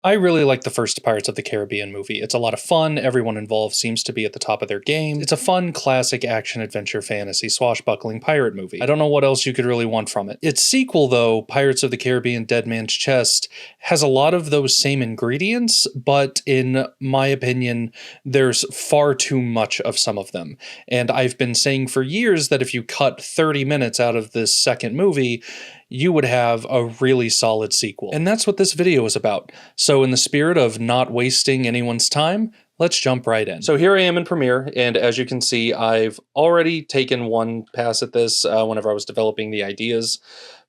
I really like the first Pirates of the Caribbean movie. It's a lot of fun, everyone involved seems to be at the top of their game. It's a fun, classic action-adventure fantasy swashbuckling pirate movie. I don't know what else you could really want from it. Its sequel, though, Pirates of the Caribbean Dead Man's Chest, has a lot of those same ingredients, but in my opinion, there's far too much of some of them. And I've been saying for years that if you cut 30 minutes out of this second movie, you would have a really solid sequel. And that's what this video is about. So in the spirit of not wasting anyone's time, let's jump right in. So here I am in Premiere, and as you can see, I've already taken one pass at this whenever I was developing the ideas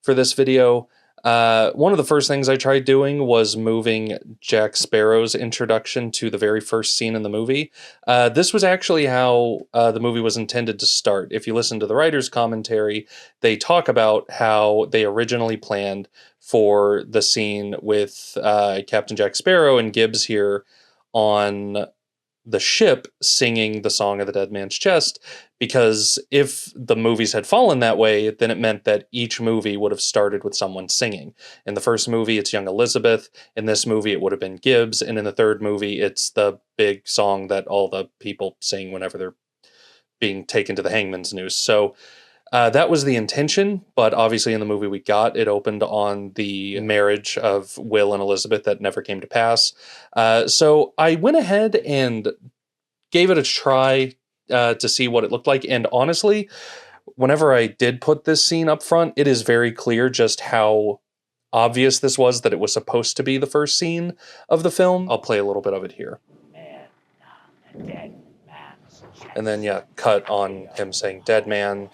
for this video. One of the first things I tried doing was moving Jack Sparrow's introduction to the very first scene in the movie. This was actually how the movie was intended to start. If you listen to the writer's commentary, they talk about how they originally planned for the scene with Captain Jack Sparrow and Gibbs here on the ship singing the song of the Dead Man's Chest, because if the movies had fallen that way, then it meant that each movie would have started with someone singing. In the first movie, it's young Elizabeth. In this movie, it would have been Gibbs. And in the third movie, it's the big song that all the people sing whenever they're being taken to the hangman's noose. So that was the intention, but obviously in the movie we got, it opened on the marriage of Will and Elizabeth that never came to pass. So I went ahead and gave it a try to see what it looked like. And honestly, whenever I did put this scene up front, it is very clear just how obvious this was that it was supposed to be the first scene of the film. I'll play a little bit of it here. And then, yeah, cut on him saying dead man.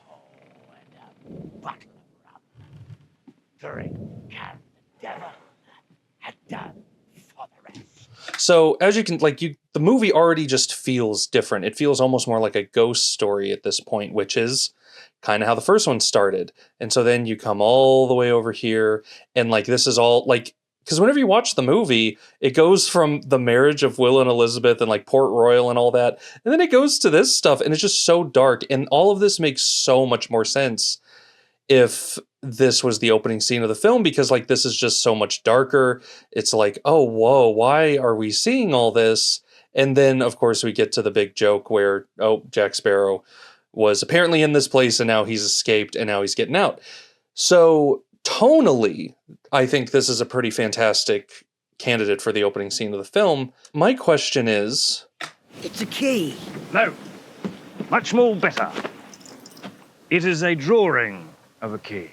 So as you can, the movie already just feels different. It feels almost more like a ghost story at this point, which is kind of how the first one started. And so then you come all the way over here, and this is all because whenever you watch the movie, it goes from the marriage of Will and Elizabeth and Port Royal and all that, and then it goes to this stuff, and it's just so dark. And all of this makes so much more sense if this was the opening scene of the film, because this is just so much darker. It's oh, whoa, why are we seeing all this? And then, of course, we get to the big joke where, oh, Jack Sparrow was apparently in this place, and now he's escaped, and now he's getting out. So tonally, I think this is a pretty fantastic candidate for the opening scene of the film. My question is... It's a key. No. Much more better. It is a drawing of a key.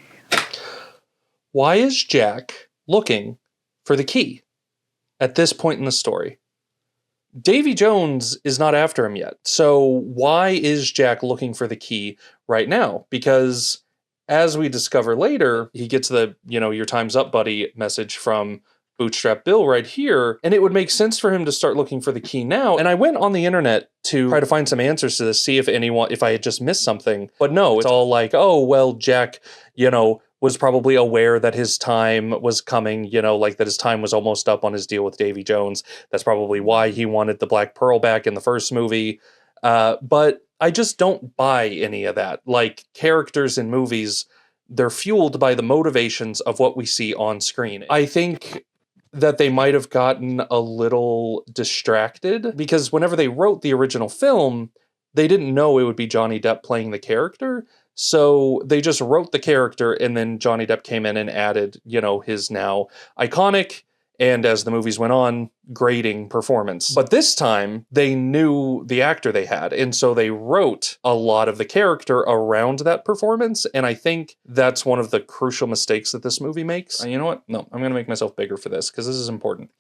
Why is Jack looking for the key at this point in the story? Davy Jones is not after him yet. So why is Jack looking for the key right now? Because as we discover later, he gets the, your time's up, buddy message from Bootstrap Bill right here, and it would make sense for him to start looking for the key now. And I went on the internet to try to find some answers to this, see if I had just missed something. But no, it's all oh, well, Jack, was probably aware that his time was coming, that his time was almost up on his deal with Davy Jones. That's probably why he wanted the Black Pearl back in the first movie. But I just don't buy any of that. Characters in movies, they're fueled by the motivations of what we see on screen. I think that they might have gotten a little distracted, because whenever they wrote the original film, they didn't know it would be Johnny Depp playing the character. So they just wrote the character, and then Johnny Depp came in and added, his now iconic, and as the movies went on, grating performance. But this time, they knew the actor they had, and so they wrote a lot of the character around that performance, and I think that's one of the crucial mistakes that this movie makes. You know what? No, I'm going to make myself bigger for this, because this is important.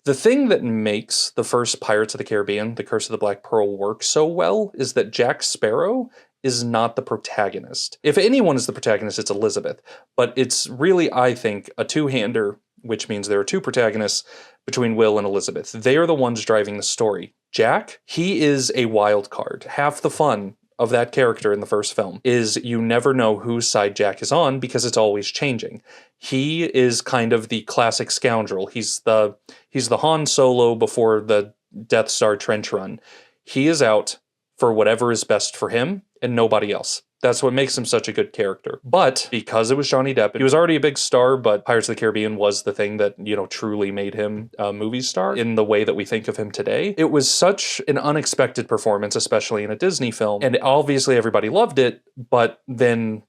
The thing that makes the first Pirates of the Caribbean, The Curse of the Black Pearl, work so well is that Jack Sparrow is not the protagonist. If anyone is the protagonist, it's Elizabeth. But it's really, I think, a two-hander, which means there are two protagonists between Will and Elizabeth. They are the ones driving the story. Jack, he is a wild card. Half the fun of that character in the first film is you never know whose side Jack is on, because it's always changing. He is kind of the classic scoundrel. He's the Han Solo before the Death Star trench run. He is out for whatever is best for him and nobody else. That's what makes him such a good character. But because it was Johnny Depp, he was already a big star, but Pirates of the Caribbean was the thing that, truly made him a movie star in the way that we think of him today. It was such an unexpected performance, especially in a Disney film. And obviously everybody loved it, but then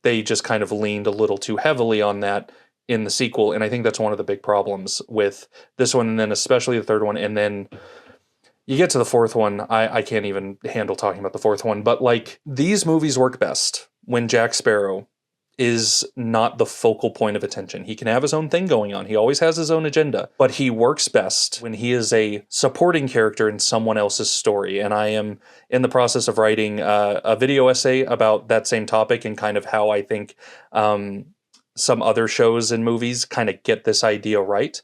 they just kind of leaned a little too heavily on that in the sequel. And I think that's one of the big problems with this one, and then especially the third one, and then you get to the fourth one, I can't even handle talking about the fourth one, but like, these movies work best when Jack Sparrow is not the focal point of attention. He can have his own thing going on. He always has his own agenda, but he works best when he is a supporting character in someone else's story. And I am in the process of writing a video essay about that same topic and kind of how I think some other shows and movies kind of get this idea right.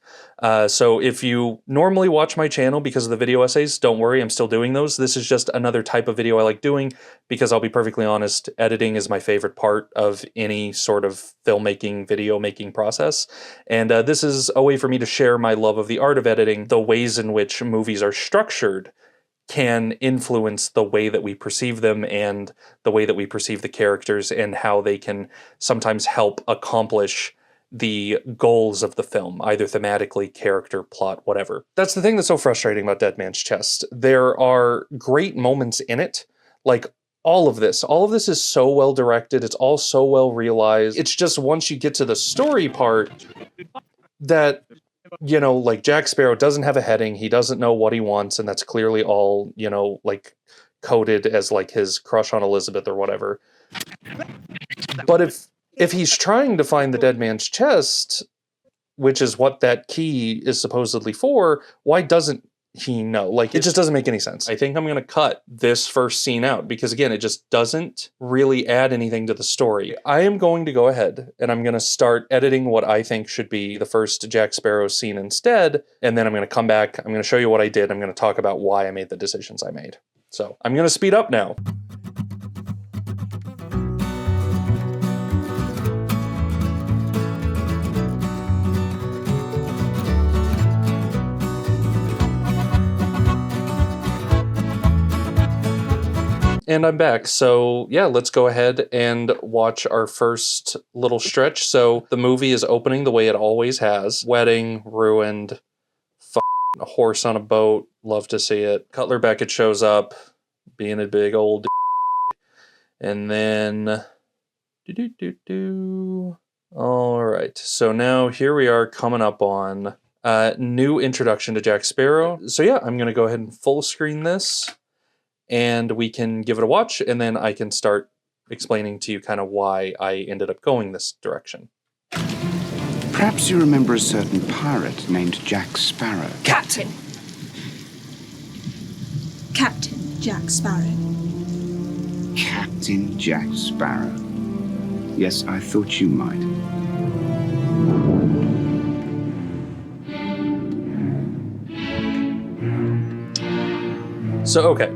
So if you normally watch my channel because of the video essays, don't worry, I'm still doing those. This is just another type of video I like doing because I'll be perfectly honest, editing is my favorite part of any sort of filmmaking, video making process. And this is a way for me to share my love of the art of editing, the ways in which movies are structured can influence the way that we perceive them and the way that we perceive the characters and how they can sometimes help accomplish the goals of the film, either thematically, character, plot, whatever. That's the thing that's so frustrating about Dead Man's Chest. There are great moments in it, like all of this is so well directed, it's all so well realized. It's just once you get to the story part that, like Jack Sparrow doesn't have a heading, he doesn't know what he wants, and that's clearly all, like coded as like his crush on Elizabeth or whatever. But if he's trying to find the dead man's chest, which is what that key is supposedly for, why doesn't he know? Like, it just doesn't make any sense. I think I'm going to cut this first scene out because, again, it just doesn't really add anything to the story. I am going to go ahead and I'm going to start editing what I think should be the first Jack Sparrow scene instead, and then I'm going to come back, I'm going to show you what I did, I'm going to talk about why I made the decisions I made. So, I'm going to speed up now. And I'm back. So yeah, let's go ahead and watch our first little stretch. So the movie is opening the way it always has. Wedding, ruined, a horse on a boat, love to see it. Cutler Beckett shows up, being a big old and then all right, so now here we are coming up on new introduction to Jack Sparrow. So yeah, I'm gonna go ahead and full screen this and we can give it a watch, and then I can start explaining to you kind of why I ended up going this direction. Perhaps you remember a certain pirate named Jack Sparrow. Captain! Captain Jack Sparrow. Captain Jack Sparrow. Yes, I thought you might. So, okay.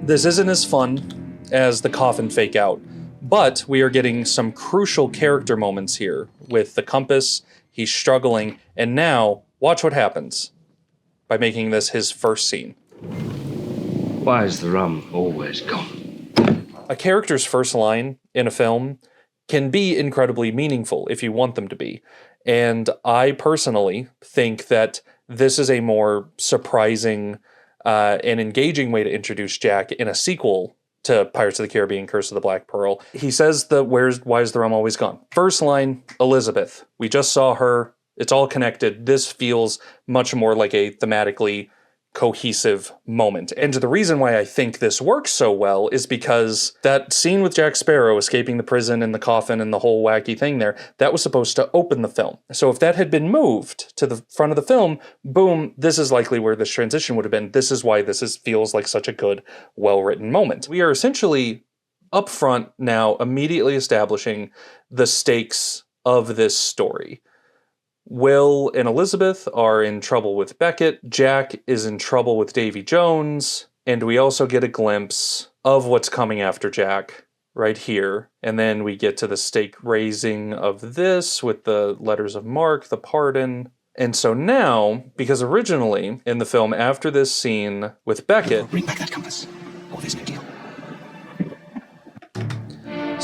This isn't as fun as the coffin fake out, but we are getting some crucial character moments here with the compass, he's struggling, and now, watch what happens by making this his first scene. Why is the rum always gone? A character's first line in a film can be incredibly meaningful if you want them to be, and I personally think that this is a more surprising and engaging way to introduce Jack in a sequel to Pirates of the Caribbean, Curse of the Black Pearl. He says why is the rum always gone? First line, Elizabeth. We just saw her. It's all connected. This feels much more like a thematically cohesive moment. And the reason why I think this works so well is because that scene with Jack Sparrow escaping the prison and the coffin and the whole wacky thing there, that was supposed to open the film. So if that had been moved to the front of the film, boom, this is likely where this transition would have been. This is why feels like such a good, well-written moment. We are essentially up front now immediately establishing the stakes of this story. Will and Elizabeth are in trouble with Beckett, Jack is in trouble with Davy Jones, and we also get a glimpse of what's coming after Jack right here. And then we get to the stake raising of this with the letters of marque, the pardon. And so now, because originally in the film after this scene with Beckett... Bring back that compass. Or there's no deal.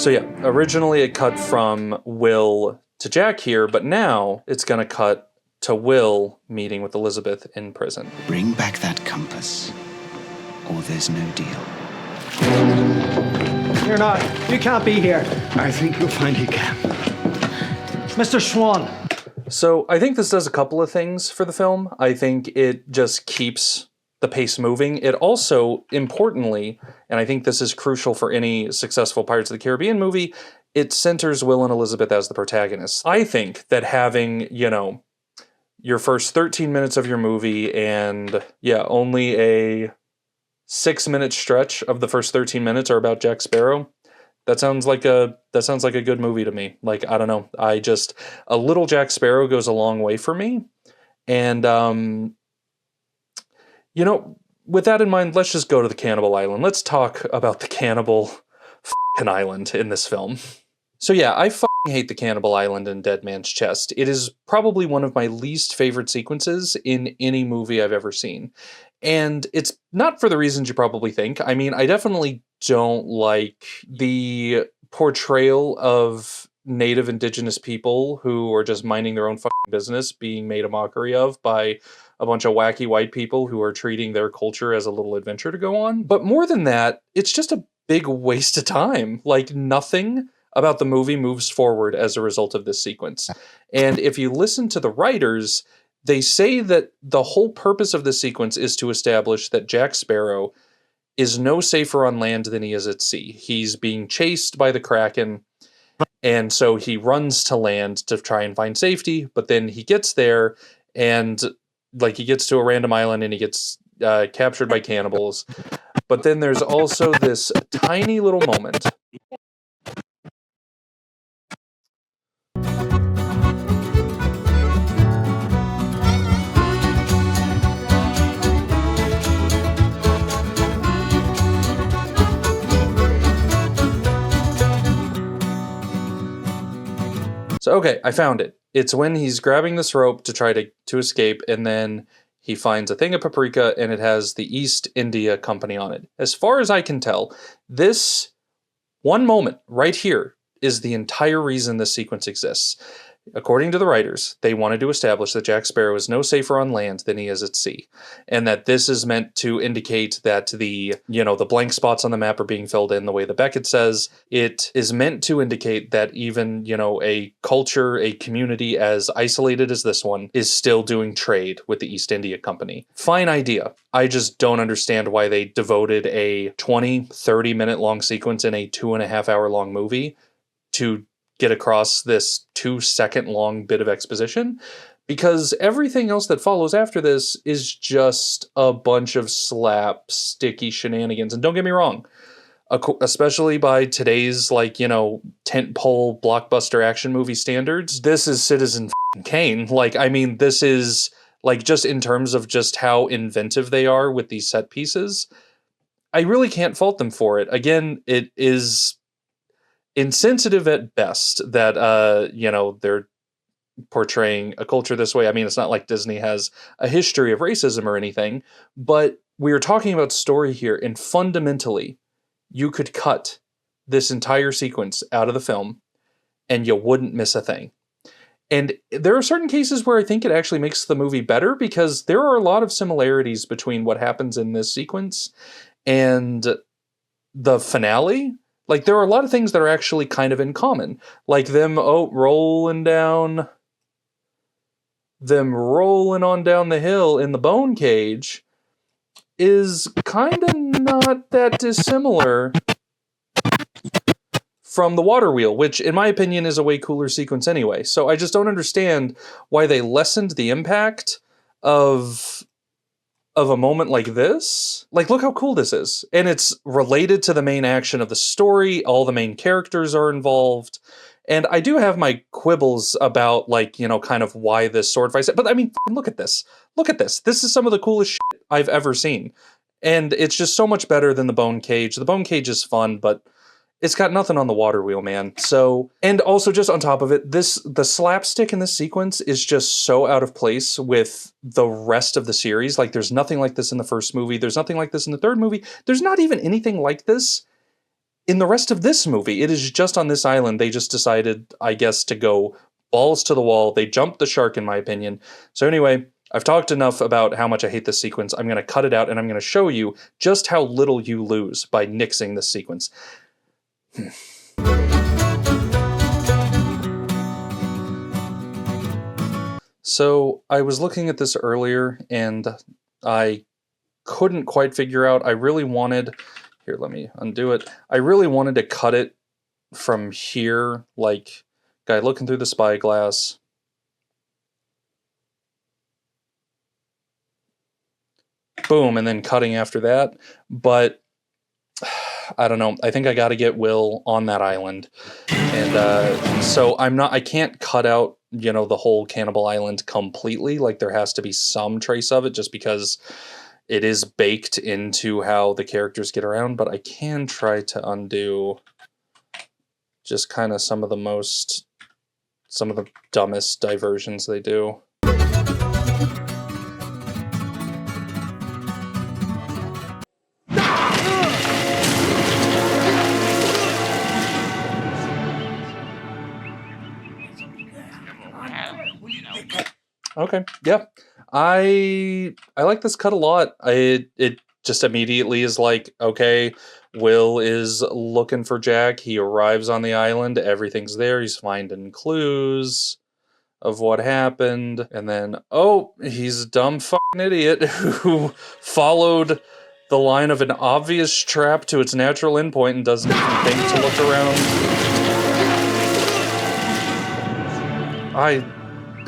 So yeah, originally it cut from Will to Jack here, but now it's going to cut to Will meeting with Elizabeth in prison. Bring back that compass, or there's no deal. You're not. You can't be here. I think you'll find he can. Mr. Swann. So I think this does a couple of things for the film. I think it just keeps the pace moving. It also, importantly, and I think this is crucial for any successful Pirates of the Caribbean movie, it centers Will and Elizabeth as the protagonists. I think that having, you know, your first 13 minutes of your movie and, yeah, only a 6-minute stretch of the first 13 minutes are about Jack Sparrow, that sounds like a good movie to me. Like, I don't know. A little Jack Sparrow goes a long way for me. And, you know, with that in mind, let's just go to the Cannibal Island. Let's talk about the Cannibal Island in this film. So yeah, I hate the Cannibal Island in Dead Man's Chest. It is probably one of my least favorite sequences in any movie I've ever seen. And it's not for the reasons you probably think. I mean, I definitely don't like the portrayal of native indigenous people who are just minding their own business being made a mockery of by a bunch of wacky white people who are treating their culture as a little adventure to go on. But more than that, it's just a big waste of time. Like, nothing about the movie moves forward as a result of this sequence. And if you listen to the writers, they say that the whole purpose of this sequence is to establish that Jack Sparrow is no safer on land than he is at sea. He's being chased by the Kraken, and so he runs to land to try and find safety, but then he gets there, and like he gets to a random island and he gets captured by cannibals. But then there's also this tiny little moment. So, okay, I found it. It's when he's grabbing this rope to try to escape, and then he finds a thing of paprika, and it has the East India Company on it. As far as I can tell, this one moment right here is the entire reason this sequence exists. According to the writers, they wanted to establish that Jack Sparrow is no safer on land than he is at sea, and that this is meant to indicate that the blank spots on the map are being filled in the way that Beckett says. It is meant to indicate that even, a culture, a community as isolated as this one is still doing trade with the East India Company. Fine idea. I just don't understand why they devoted a 20, 30-minute long sequence in a 2.5-hour long movie to get across this 2-second long bit of exposition, because everything else that follows after this is just a bunch of slapsticky shenanigans. And don't get me wrong, especially by today's tentpole blockbuster action movie standards, this is Citizen Kane. This is just in terms of just how inventive they are with these set pieces. I really can't fault them for it. Again, it is insensitive at best that they're portraying a culture this way. I mean, it's not like Disney has a history of racism or anything, but we are talking about story here, and fundamentally you could cut this entire sequence out of the film and you wouldn't miss a thing. And there are certain cases where I think it actually makes the movie better, because there are a lot of similarities between what happens in this sequence and the finale. There are a lot of things that are actually kind of in common. Like them rolling on down the hill in the bone cage is kind of not that dissimilar from the water wheel, which in my opinion is a way cooler sequence anyway. So I just don't understand why they lessened the impact of a moment like this. Look how cool this is. And it's related to the main action of the story. All the main characters are involved. And I do have my quibbles about, kind of why this sword fight. But I mean, look at this. Look at this. This is some of the coolest shit I've ever seen. And it's just so much better than the bone cage. The bone cage is fun, but it's got nothing on the water wheel, man. So, and also just on top of it, the slapstick in this sequence is just so out of place with the rest of the series. There's nothing like this in the first movie. There's nothing like this in the third movie. There's not even anything like this in the rest of this movie, it is just on this island. They just decided, I guess, to go balls to the wall. They jumped the shark, in my opinion. So anyway, I've talked enough about how much I hate this sequence. I'm going to cut it out, and I'm going to show you just how little you lose by nixing this sequence. So I was looking at this earlier, and I couldn't quite figure out. I really wanted... Here, let me undo it. I really wanted to cut it from here, like guy looking through the spyglass. Boom, and then cutting after that. But I don't know. I think I got to get Will on that island. And so I can't cut out, you know, the whole Cannibal Island completely. Like, there has to be some trace of it just because it is baked into how the characters get around, but I can try to undo just kind of some of the dumbest diversions they do. Okay, yeah. I like this cut a lot. It just immediately is like, okay, Will is looking for Jack. He arrives on the island. Everything's there. He's finding clues of what happened. And then, oh, he's a dumb fucking idiot who followed the line of an obvious trap to its natural endpoint and doesn't even think to look around.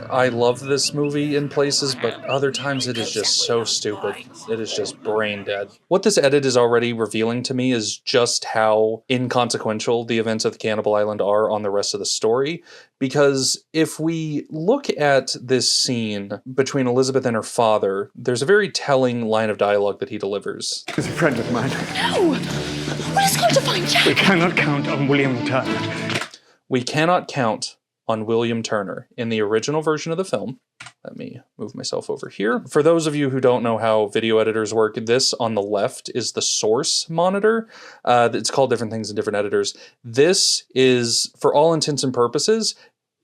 I love this movie in places, but other times it is just so stupid. It is just brain dead. What this edit is already revealing to me is just how inconsequential the events of the Cannibal Island are on the rest of the story. Because if we look at this scene between Elizabeth and her father, there's a very telling line of dialogue that he delivers. He's a friend of mine. No! We're just going to find Jack! We cannot count on William Turner. We cannot count on William Turner. In the original version of the film, let me move myself over here. For those of you who don't know how video editors work, this on the left is the source monitor. It's called different things in different editors. This is, for all intents and purposes,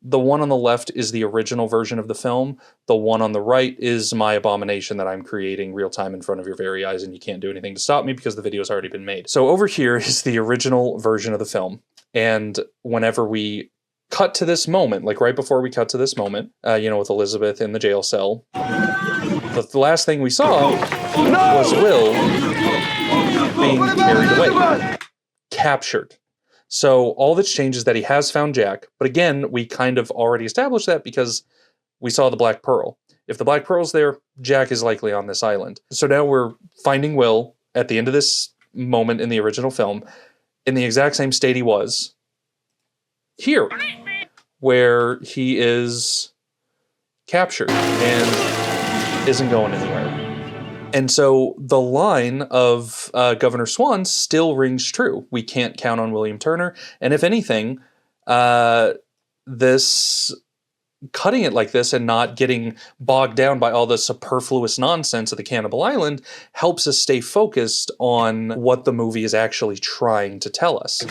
the one on the left is the original version of the film. The one on the right is my abomination that I'm creating real time in front of your very eyes, and you can't do anything to stop me because the video's already been made. So over here is the original version of the film. And whenever we cut to this moment, like right before we cut to this moment, you know, with Elizabeth in the jail cell, the last thing we saw was Will being carried away, captured. So all that's changed is that he has found Jack, but again, we kind of already established that because we saw the Black Pearl. If the Black Pearl's there, Jack is likely on this island. So now we're finding Will at the end of this moment in the original film in the exact same state he was here, where he is captured and isn't going anywhere. And so the line of Governor Swann still rings true. We can't count on William Turner. And if anything, this cutting it like this and not getting bogged down by all the superfluous nonsense of the Cannibal Island helps us stay focused on what the movie is actually trying to tell us.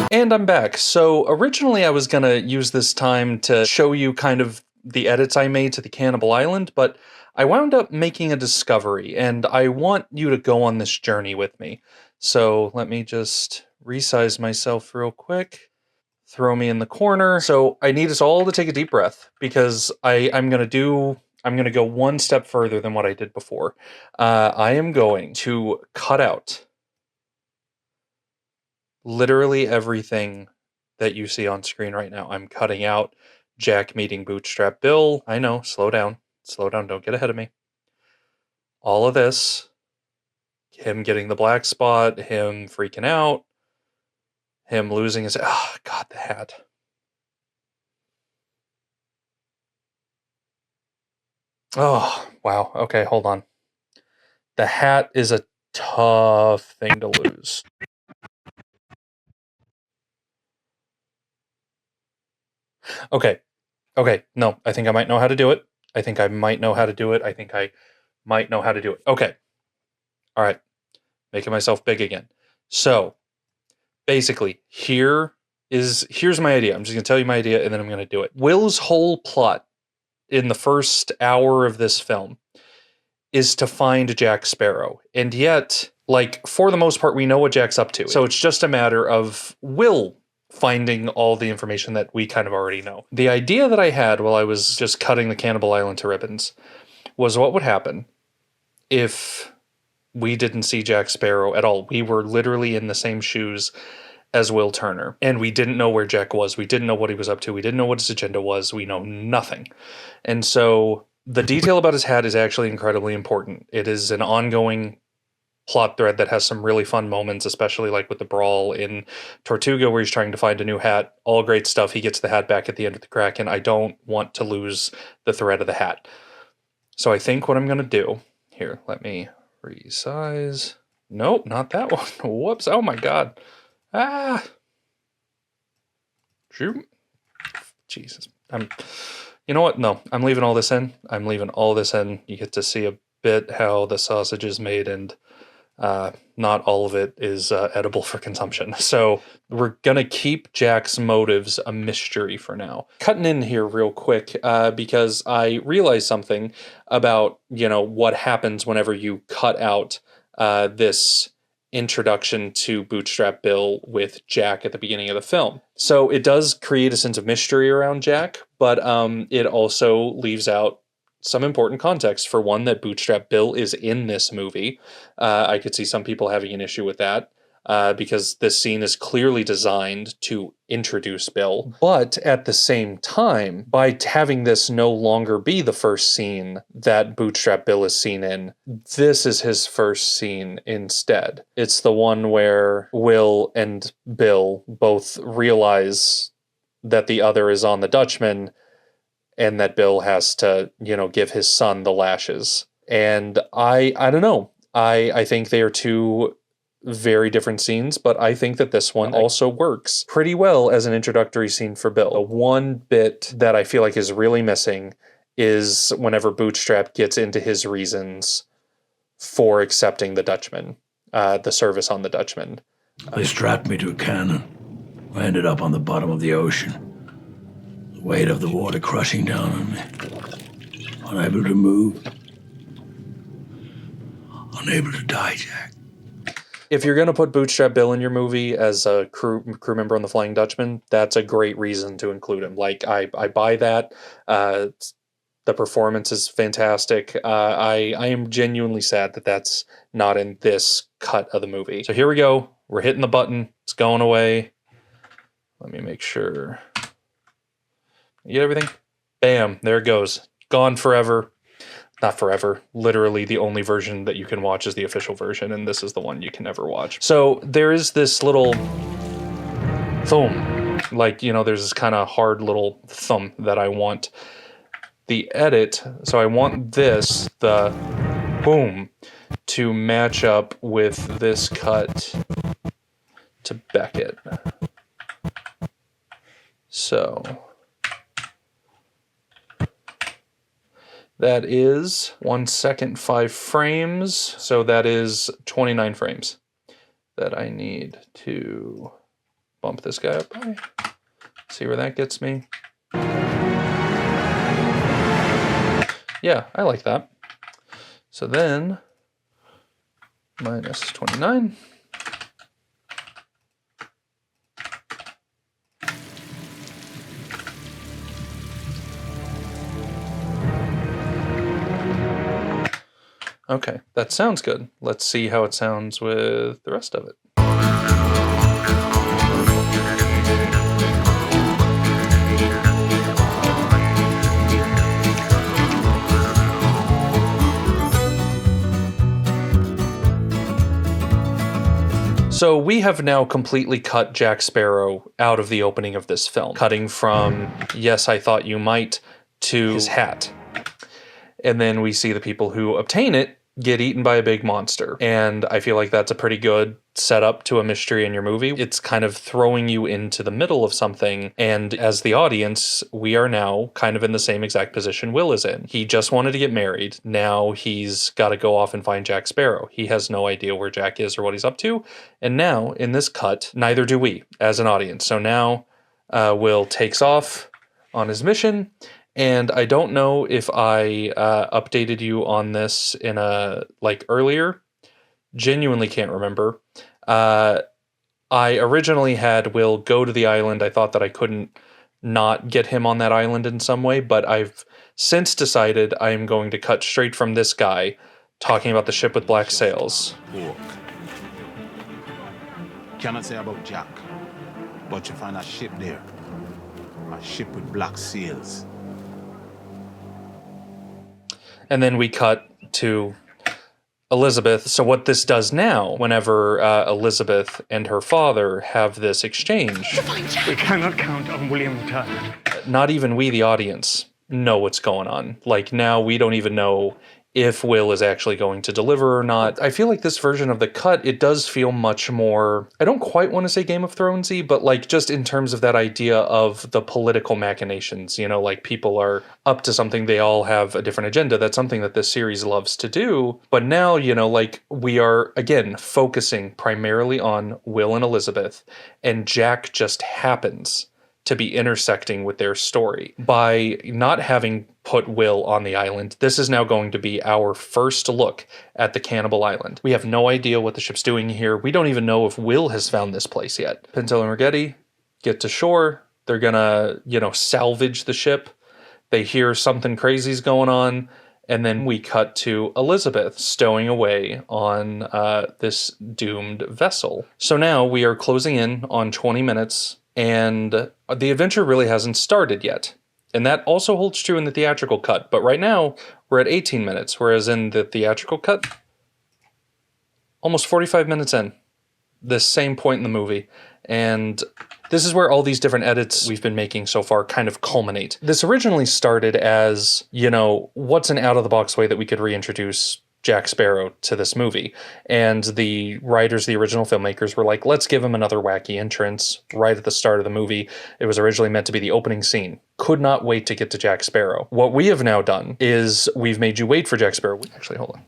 And I'm back. So originally I was going to use this time to show you kind of the edits I made to the Cannibal Island, but I wound up making a discovery, and I want you to go on this journey with me. So let me just resize myself real quick. Throw me in the corner. So I need us all to take a deep breath, because I'm going to go one step further than what I did before. I am going to cut out literally everything that you see on screen right now. I'm cutting out Jack meeting Bootstrap Bill. I know, slow down. Slow down, don't get ahead of me. All of this, him getting the black spot, him freaking out, him losing his... Oh, God, the hat. Oh, wow. Okay, hold on. The hat is a tough thing to lose. Okay. Okay. No, I think I might know how to do it. I think I might know how to do it. I think I might know how to do it. Okay. All right. Making myself big again. So basically, here's my idea. I'm just going to tell you my idea and then I'm going to do it. Will's whole plot in the first hour of this film is to find Jack Sparrow. And yet, like, for the most part, we know what Jack's up to. So it's just a matter of Will finding all the information that we kind of already know. The idea that I had while I was just cutting the Cannibal Island to ribbons was what would happen if we didn't see Jack Sparrow at all. We were literally in the same shoes as Will Turner, and we didn't know where Jack was. We didn't know what he was up to. We didn't know what his agenda was. We know nothing. And so the detail about his hat is actually incredibly important. It is an ongoing plot thread that has some really fun moments, especially like with the brawl in Tortuga where he's trying to find a new hat. All great stuff. He gets the hat back at the end of the crack, and I don't want to lose the thread of the hat. So I think what I'm going to do here, let me resize. Nope, not that one. Whoops. Oh my God. Ah. Shoot. Jesus. You know what? No, I'm leaving all this in. I'm leaving all this in. You get to see a bit how the sausage is made, and not all of it is edible for consumption. So we're going to keep Jack's motives a mystery for now. Cutting in here real quick because I realized something about, what happens whenever you cut out this introduction to Bootstrap Bill with Jack at the beginning of the film. So it does create a sense of mystery around Jack, but it also leaves out some important context. For one, that Bootstrap Bill is in this movie. I could see some people having an issue with that because this scene is clearly designed to introduce Bill. But at the same time, by having this no longer be the first scene that Bootstrap Bill is seen in, this is his first scene instead. It's the one where Will and Bill both realize that the other is on the Dutchman, and that Bill has to, give his son the lashes. And I don't know. I think they are two very different scenes, but I think that this one also works pretty well as an introductory scene for Bill. The one bit that I feel like is really missing is whenever Bootstrap gets into his reasons for accepting the Dutchman, the service on the Dutchman. They strapped me to a cannon. I ended up on the bottom of the ocean. The weight of the water crushing down on me. Unable to move. Unable to die, Jack. If you're going to put Bootstrap Bill in your movie as a crew member on the Flying Dutchman, that's a great reason to include him. Like, I buy that. The performance is fantastic. I am genuinely sad that that's not in this cut of the movie. So here we go. We're hitting the button. It's going away. Let me make sure. You get everything? Bam. There it goes. Gone forever. Not forever. Literally the only version that you can watch is the official version, and this is the one you can never watch. So there is this little thumb. Like, there's this kind of hard little thumb that I want the edit. So I want this, the boom, to match up with this cut to Beckett. So that is 1 second, 5 frames. So that is 29 frames that I need to bump this guy up by. See where that gets me. Yeah, I like that. So then, minus 29. Okay, that sounds good. Let's see how it sounds with the rest of it. So we have now completely cut Jack Sparrow out of the opening of this film, cutting from, yes, I thought you might, to his hat. And then we see the people who obtain it get eaten by a big monster. And I feel like that's a pretty good setup to a mystery in your movie. It's kind of throwing you into the middle of something. And as the audience, we are now kind of in the same exact position Will is in. He just wanted to get married. Now he's got to go off and find Jack Sparrow. He has no idea where Jack is or what he's up to. And now in this cut, neither do we as an audience. So now Will takes off on his mission. And I don't know if I updated you on this in earlier. Genuinely can't remember. I originally had Will go to the island. I thought that I couldn't not get him on that island in some way, but I've since decided I am going to cut straight from this guy talking about the ship with black sails. Cannot say about Jack, but you find a ship there. A ship with black sails. And then we cut to Elizabeth. So what this does now, whenever Elizabeth and her father have this exchange, We cannot count on William returning. not even we, the audience, know what's going on. Like now we don't even know if Will is actually going to deliver or not. I feel like this version of the cut, it does feel much more, I don't quite want to say Game of Thronesy, but like just in terms of that idea of the political machinations, you know, like people are up to something, they all have a different agenda. That's something that this series loves to do. But now, you know, like we are, again, focusing primarily on Will and Elizabeth, and Jack just happens to be intersecting with their story. By not having put Will on the island, this is now going to be our first look at the Cannibal Island. We have no idea what the ship's doing here. We don't even know if Will has found this place yet. Pintel and Rigetti get to shore. They're gonna, you know, salvage the ship. They hear something crazy's going on. And then we cut to Elizabeth stowing away on this doomed vessel. So now we are closing in on 20 minutes, and the adventure really hasn't started yet. And that also holds true in the theatrical cut. But right now, we're at 18 minutes, whereas in the theatrical cut, almost 45 minutes in, this same point in the movie. And this is where all these different edits we've been making so far kind of culminate. This originally started as, you know, what's an out-of-the-box way that we could reintroduce Jack Sparrow to this movie. And the writers, the original filmmakers, were like, let's give him another wacky entrance right at the start of the movie. It was originally meant to be the opening scene. Could not wait to get to Jack Sparrow. What we have now done is we've made you wait for Jack Sparrow. Actually, hold on.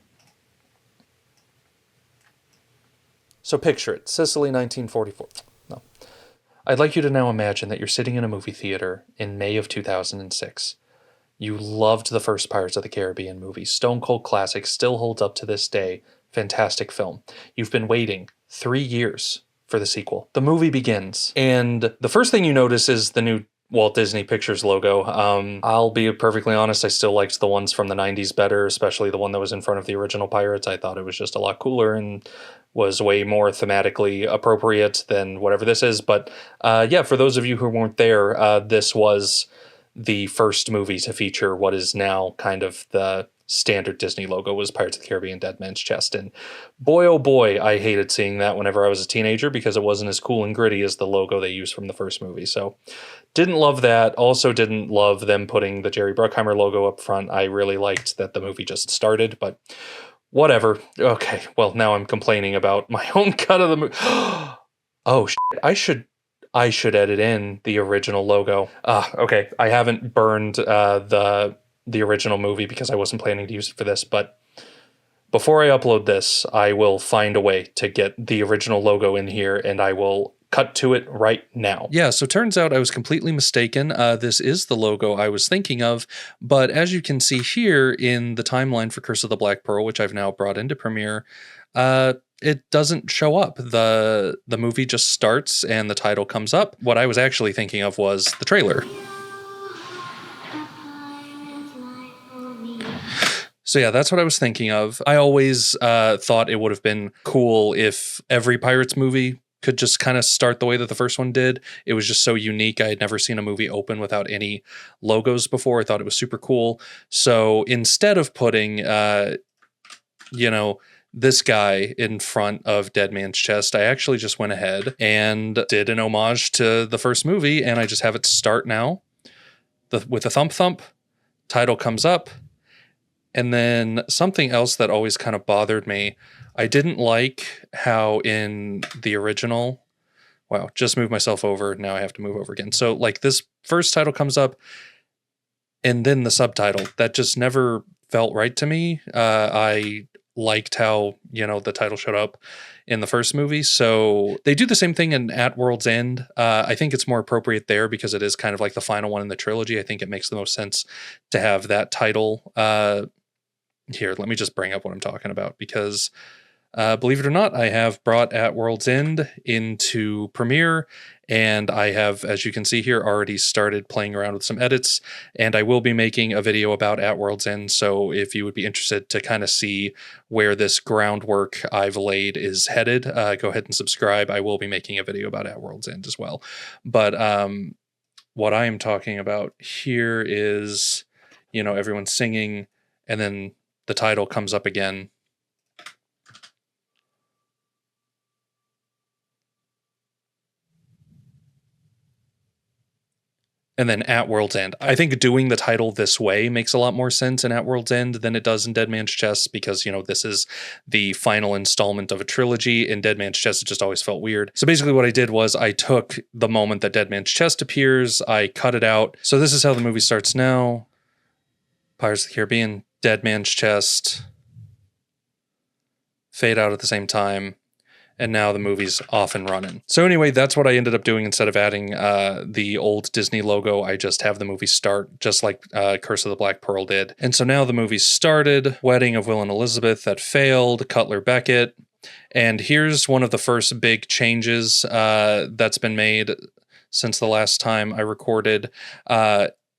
So picture it, Sicily, 1944. No. I'd like you to now imagine that you're sitting in a movie theater in May of 2006. You loved the first Pirates of the Caribbean movie. Stone Cold classic, still holds up to this day. Fantastic film. You've been waiting 3 years for the sequel. The movie begins, and the first thing you notice is the new Walt Disney Pictures logo. I'll be perfectly honest, I still liked the ones from the 90s better, especially the one that was in front of the original Pirates. I thought it was just a lot cooler and was way more thematically appropriate than whatever this is. But yeah, for those of you who weren't there, this was the first movie to feature what is now kind of the standard Disney logo, was Pirates of the Caribbean Dead Man's Chest. And boy, oh boy, I hated seeing that whenever I was a teenager because it wasn't as cool and gritty as the logo they used from the first movie. So didn't love that. Also didn't love them putting the Jerry Bruckheimer logo up front. I really liked that the movie just started, but whatever. Okay, well, now I'm complaining about my own cut of the movie. Oh, shit. I should edit in the original logo. Okay, I haven't burned the original movie because I wasn't planning to use it for this, but before I upload this, I will find a way to get the original logo in here, and I will cut to it right now. Yeah, so turns out I was completely mistaken. This is the logo I was thinking of, but as you can see here in the timeline for Curse of the Black Pearl, which I've now brought into Premiere, it doesn't show up. The movie just starts and the title comes up. What I was actually thinking of was the trailer. So yeah, that's what I was thinking of. I always thought it would have been cool if every Pirates movie could just kind of start the way that the first one did. It was just so unique. I had never seen a movie open without any logos before. I thought it was super cool. So instead of putting, this guy in front of Dead Man's Chest, I actually just went ahead and did an homage to the first movie, and I just have it start now with a thump thump. Title comes up, And then something else that always kind of bothered me, I didn't like how in the original, wow, just moved myself over. Now I have to move over again. So like this first title comes up and then the subtitle, that just never felt right to me. I liked how, the title showed up in the first movie. So they do the same thing in At World's End. I think it's more appropriate there because it is kind of like the final one in the trilogy. I think it makes the most sense to have that title. Here, let me just bring up what I'm talking about because believe it or not, I have brought At World's End into Premiere, and I have, as you can see here, already started playing around with some edits, and I will be making a video about At World's End, so if you would be interested to kind of see where this groundwork I've laid is headed, go ahead and subscribe. I will be making a video about At World's End as well. But what I am talking about here is, everyone's singing, and then the title comes up again. And then At World's End. I think doing the title this way makes a lot more sense in At World's End than it does in Dead Man's Chest because, this is the final installment of a trilogy. In Dead Man's Chest, it just always felt weird. So basically what I did was I took the moment that Dead Man's Chest appears, I cut it out. So this is how the movie starts now. Pirates of the Caribbean, Dead Man's Chest, fade out at the same time. And now the movie's off and running. So anyway, that's what I ended up doing. Instead of adding the old Disney logo, I just have the movie start just like Curse of the Black Pearl did. And so now the movie's started. Wedding of Will and Elizabeth that failed. Cutler Beckett. And here's one of the first big changes that's been made since the last time I recorded.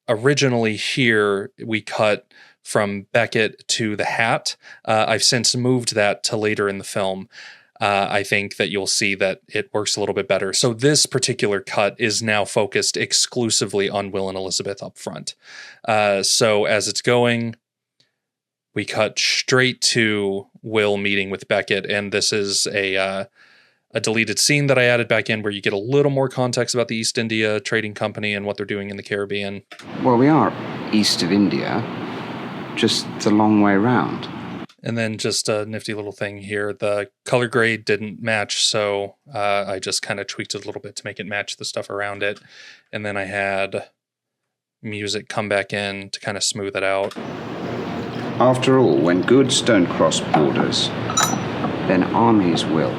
Originally here, we cut from Beckett to the hat. I've since moved that to later in the film. I think that you'll see that it works a little bit better. So this particular cut is now focused exclusively on Will and Elizabeth up front. So as it's going, we cut straight to Will meeting with Beckett, and this is a deleted scene that I added back in where you get a little more context about the East India Trading Company and what they're doing in the Caribbean. Well, we are east of India, just the long way round. And then just a nifty little thing here. The color grade didn't match, so I just kind of tweaked it a little bit to make it match the stuff around it. And then I had music come back in to kind of smooth it out. After all, when goods don't cross borders, then armies will.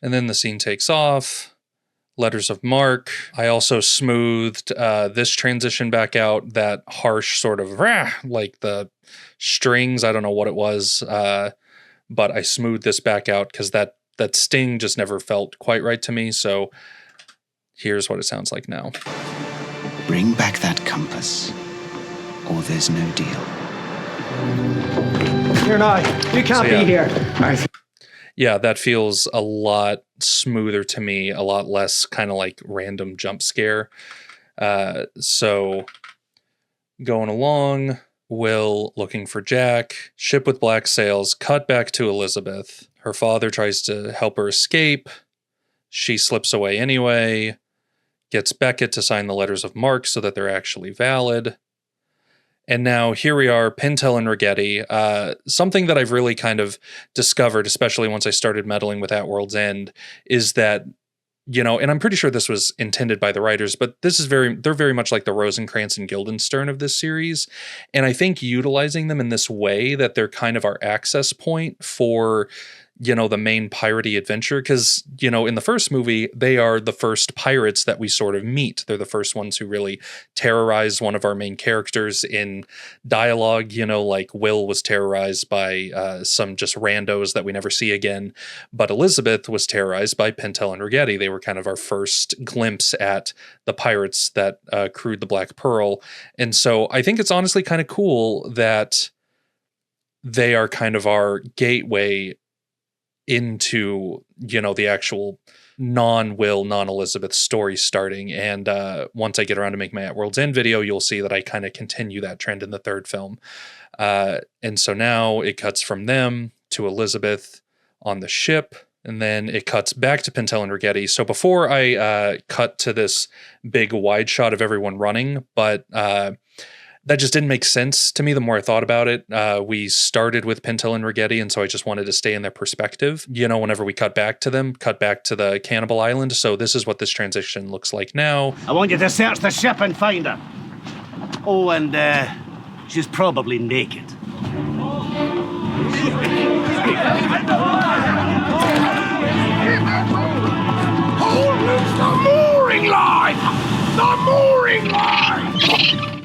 And then the scene takes off. Letters of marque. I also smoothed this transition back out, that harsh sort of like the strings. I don't know what it was, but I smoothed this back out because that sting just never felt quite right to me. So here's what it sounds like now. Bring back that compass, or there's no deal. You're not. You can't be here. Yeah, that feels a lot smoother to me, a lot less kind of like random jump scare. So going along, Will looking for Jack, ship with black sails, cut back to Elizabeth. Her father tries to help her escape. She slips away anyway, gets Beckett to sign the letters of marque so that they're actually valid. And now here we are, Pintel and Rigetti. Something that I've really kind of discovered, especially once I started meddling with At World's End, is that, and I'm pretty sure this was intended by the writers, but they're very much like the Rosencrantz and Guildenstern of this series. And I think utilizing them in this way, that they're kind of our access point for, the main piratey adventure. Because, in the first movie, they are the first pirates that we sort of meet. They're the first ones who really terrorize one of our main characters in dialogue, like Will was terrorized by some just randos that we never see again. But Elizabeth was terrorized by Pintel and Rigetti. They were kind of our first glimpse at the pirates that crewed the Black Pearl. And so I think it's honestly kind of cool that they are kind of our gateway into, the actual non-Will, non-Elizabeth story starting. And once I get around to make my At World's End video, you'll see that I kind of continue that trend in the third film. And so now it cuts from them to Elizabeth on the ship, and then it cuts back to Pintel and Rigetti. So before I cut to this big wide shot of everyone running, but That just didn't make sense to me the more I thought about it. We started with Pintel and Rigetti, and so I just wanted to stay in their perspective. You know, whenever we cut back to them, cut back to the cannibal island. So this is what this transition looks like now. I want you to search the ship and find her. Oh, and she's probably naked. The mooring line! The mooring line!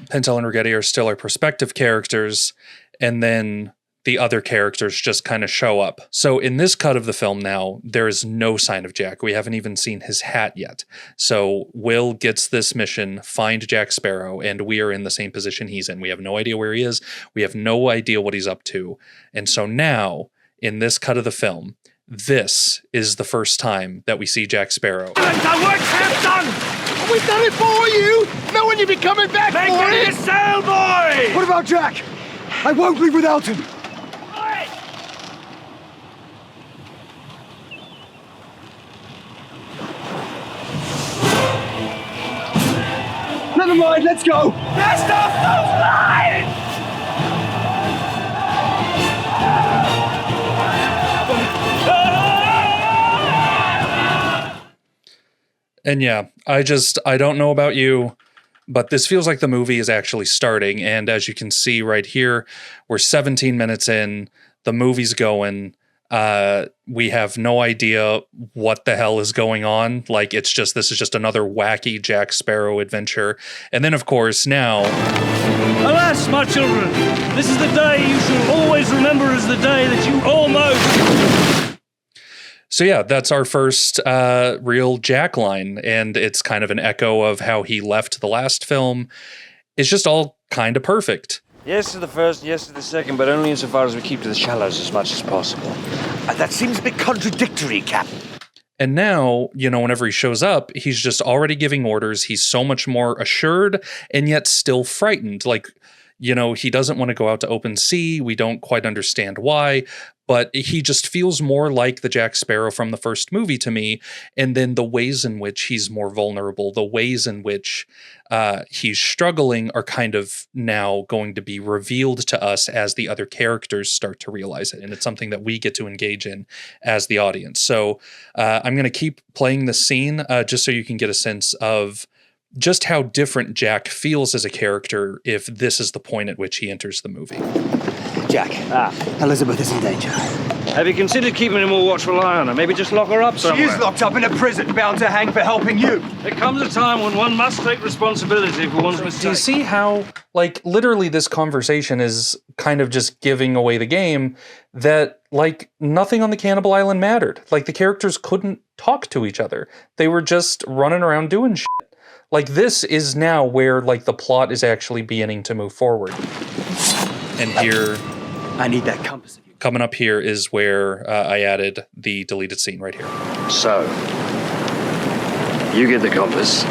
Pintel and Rigetti are still our perspective characters, and then the other characters just kind of show up. So in this cut of the film now, there is no sign of Jack. We haven't even seen his hat yet. So Will gets this mission, find Jack Sparrow, and we are in the same position he's in. We have no idea where he is. We have no idea what he's up to. And so now, in this cut of the film, this is the first time that we see Jack Sparrow. We've done it for you! Now when you be coming back for it! sail, boy! What about Jack? I won't leave without him. Never mind, let's go! Cast off those lines! And yeah, I don't know about you, but this feels like the movie is actually starting. And as you can see right here, we're 17 minutes in, the movie's going. We have no idea what the hell is going on. Like, this is just another wacky Jack Sparrow adventure. And then, of course, now... Alas, my children, this is the day you shall always remember as the day that you almost... So yeah, that's our first real Jack line, and it's kind of an echo of how he left the last film. It's just all kind of perfect. Yes to the first, yes to the second, but only insofar as we keep to the shallows as much as possible. That seems a bit contradictory, Cap. And now, you know, whenever he shows up, he's just already giving orders. He's so much more assured and yet still frightened. Like, you know, he doesn't want to go out to open sea. We don't quite understand why, but he just feels more like the Jack Sparrow from the first movie to me. And then the ways in which he's more vulnerable, the ways in which he's struggling are kind of now going to be revealed to us as the other characters start to realize it. And it's something that we get to engage in as the audience. So I'm going to keep playing the scene just so you can get a sense of just how different Jack feels as a character if this is the point at which he enters the movie. Jack, Elizabeth is in danger. Have you considered keeping a more watchful eye on her? Maybe just lock her up somewhere? She is locked up in a prison, bound to hang for helping you. There comes a time when one must take responsibility for one's mistakes. Do you see how, like, literally this conversation is kind of just giving away the game that, like, nothing on the Cannibal Island mattered. Like, the characters couldn't talk to each other. They were just running around doing shit. Like, this is now where, like, the plot is actually beginning to move forward. And here... I need that compass of you. Coming up here is where I added the deleted scene right here. So, you get the compass.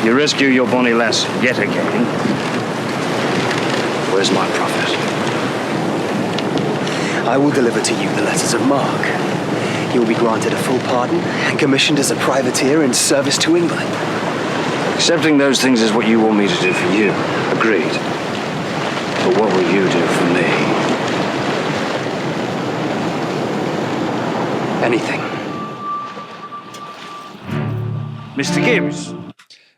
You rescue your bonny lass yet again. Where's my profit? I will deliver to you the letters of marque. You will be granted a full pardon and commissioned as a privateer in service to England. Accepting those things is what you want me to do for you. Agreed. But what will you do for me? Anything. Mr. Gibbs.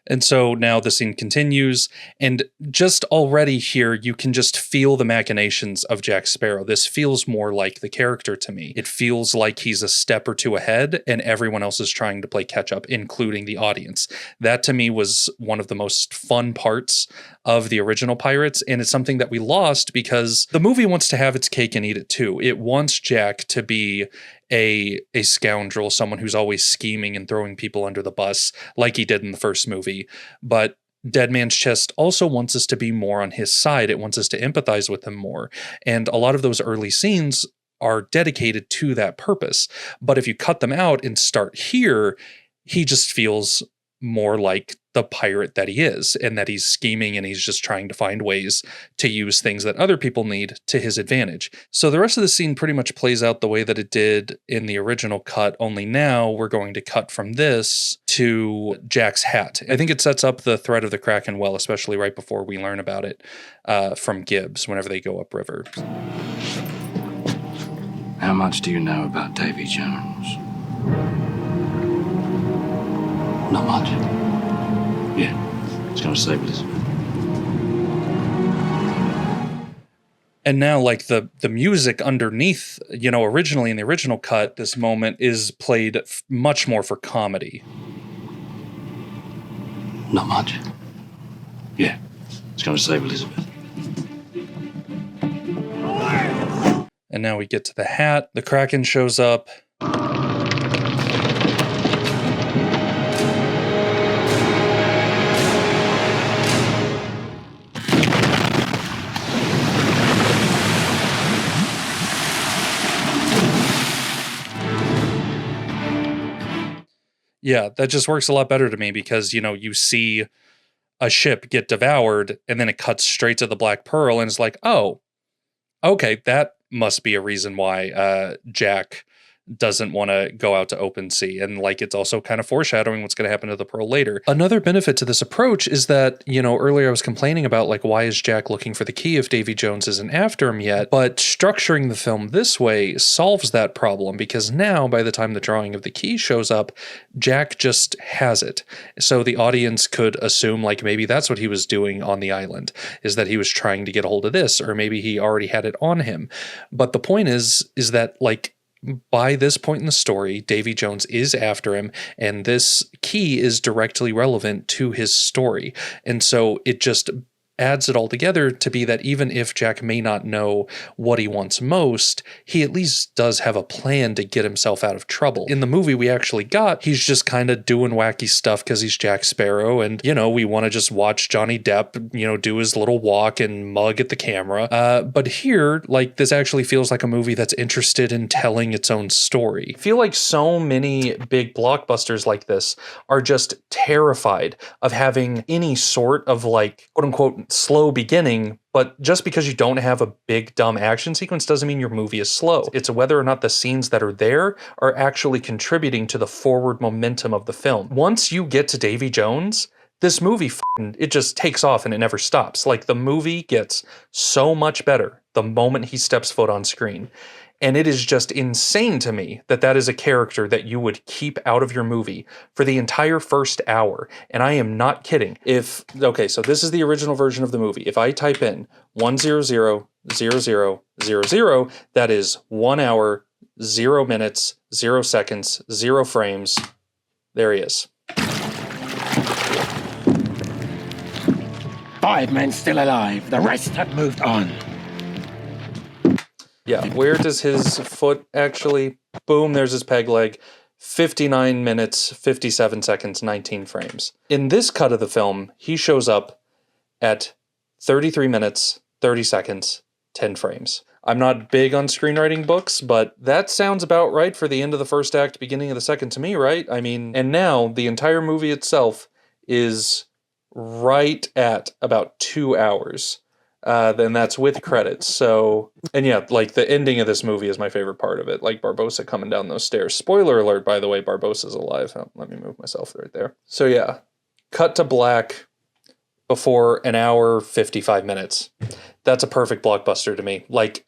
And so now the scene continues, and just already here, you can just feel the machinations of Jack Sparrow. This feels more like the character to me. It feels like he's a step or two ahead, and everyone else is trying to play catch up, including the audience. That to me was one of the most fun parts of the original Pirates, and it's something that we lost because the movie wants to have its cake and eat it too. It wants Jack to be a scoundrel, someone who's always scheming and throwing people under the bus like he did in the first movie. But Dead Man's Chest also wants us to be more on his side. It wants us to empathize with him more. And a lot of those early scenes are dedicated to that purpose. But if you cut them out and start here, he just feels more like the pirate that he is, and that he's scheming and he's just trying to find ways to use things that other people need to his advantage. So the rest of the scene pretty much plays out the way that it did in the original cut, only now we're going to cut from this to Jack's hat. I think it sets up the threat of the Kraken well, especially right before we learn about it from Gibbs whenever they go upriver. How much do you know about Davy Jones? Not much. Yeah, it's gonna save Elizabeth. And now, like, the music underneath, you know, originally in the original cut, this moment is played much more for comedy. Not much. Yeah, it's gonna save Elizabeth. And now we get to the hat. The Kraken shows up. Yeah, that just works a lot better to me because, you know, you see a ship get devoured and then it cuts straight to the Black Pearl and it's like, oh, okay, that must be a reason why Jack doesn't want to go out to open sea. And like, it's also kind of foreshadowing what's going to happen to the Pearl later. Another benefit to this approach is that, you know, earlier I was complaining about like, why is Jack looking for the key if Davy Jones isn't after him yet? But structuring the film this way solves that problem because now by the time the drawing of the key shows up, Jack just has it. So the audience could assume like maybe that's what he was doing on the island, is that he was trying to get a hold of this, or maybe he already had it on him. But the point is that like, by this point in the story, Davy Jones is after him, and this key is directly relevant to his story. And so it just adds it all together to be that even if Jack may not know what he wants most, he at least does have a plan to get himself out of trouble. In the movie we actually got, he's just kind of doing wacky stuff because he's Jack Sparrow, and, you know, we want to just watch Johnny Depp, you know, do his little walk and mug at the camera. But here, like, this actually feels like a movie that's interested in telling its own story. I feel like so many big blockbusters like this are just terrified of having any sort of, like, quote-unquote, slow beginning, but just because you don't have a big dumb action sequence doesn't mean your movie is slow. It's whether or not the scenes that are there are actually contributing to the forward momentum of the film. Once you get to Davy Jones, this movie, it just takes off and it never stops. Like, the movie gets so much better the moment he steps foot on screen. And it is just insane to me that that is a character that you would keep out of your movie for the entire first hour. And I am not kidding. Okay, so this is the original version of the movie. If I type in 1000000, that is 1 hour, 0 minutes, 0 seconds, 0 frames. There he is. 5 men still alive. The rest have moved on. Yeah, where does his foot actually... Boom, there's his peg leg. 59 minutes, 57 seconds, 19 frames. In this cut of the film, he shows up at 33 minutes, 30 seconds, 10 frames. I'm not big on screenwriting books, but that sounds about right for the end of the first act, beginning of the second to me, right? I mean, and now the entire movie itself is right at about 2 hours. Then that's with credits. So, and yeah, like the ending of this movie is my favorite part of it. Like Barbossa coming down those stairs. Spoiler alert, by the way, Barbossa's alive. Oh, let me move myself right there. So yeah, cut to black before 1 hour, 55 minutes. That's a perfect blockbuster to me. Like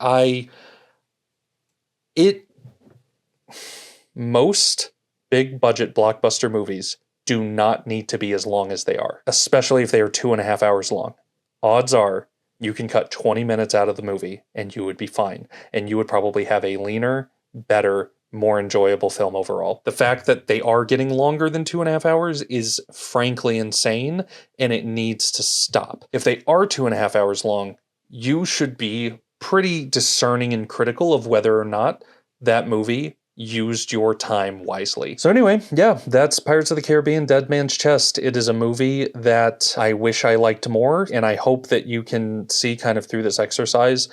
most big budget blockbuster movies do not need to be as long as they are, especially if they are 2.5 hours long. Odds are, you can cut 20 minutes out of the movie and you would be fine. And you would probably have a leaner, better, more enjoyable film overall. The fact that they are getting longer than 2.5 hours is frankly insane, and it needs to stop. If they are 2.5 hours long, you should be pretty discerning and critical of whether or not that movie used your time wisely. So anyway, yeah, that's Pirates of the Caribbean: Dead Man's Chest. It is a movie that I wish I liked more, and I hope that you can see kind of through this exercise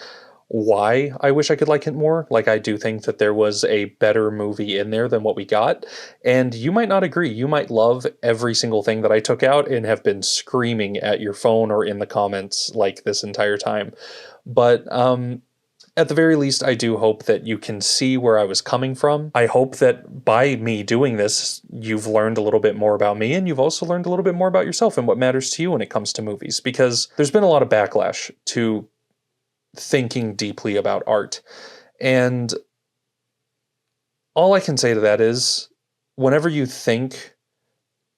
why I wish I could like it more. Like, I do think that there was a better movie in there than what we got. And you might not agree. You might love every single thing that I took out and have been screaming at your phone or in the comments like this entire time. But at the very least, I do hope that you can see where I was coming from. I hope that by me doing this, you've learned a little bit more about me, and you've also learned a little bit more about yourself and what matters to you when it comes to movies, because there's been a lot of backlash to thinking deeply about art. And all I can say to that is, whenever you think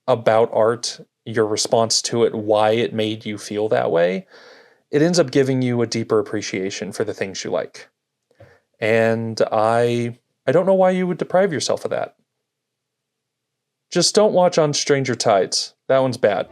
about art, your response to it, why it made you feel that way, it ends up giving you a deeper appreciation for the things you like. And I don't know why you would deprive yourself of that. Just don't watch On Stranger Tides. That one's bad.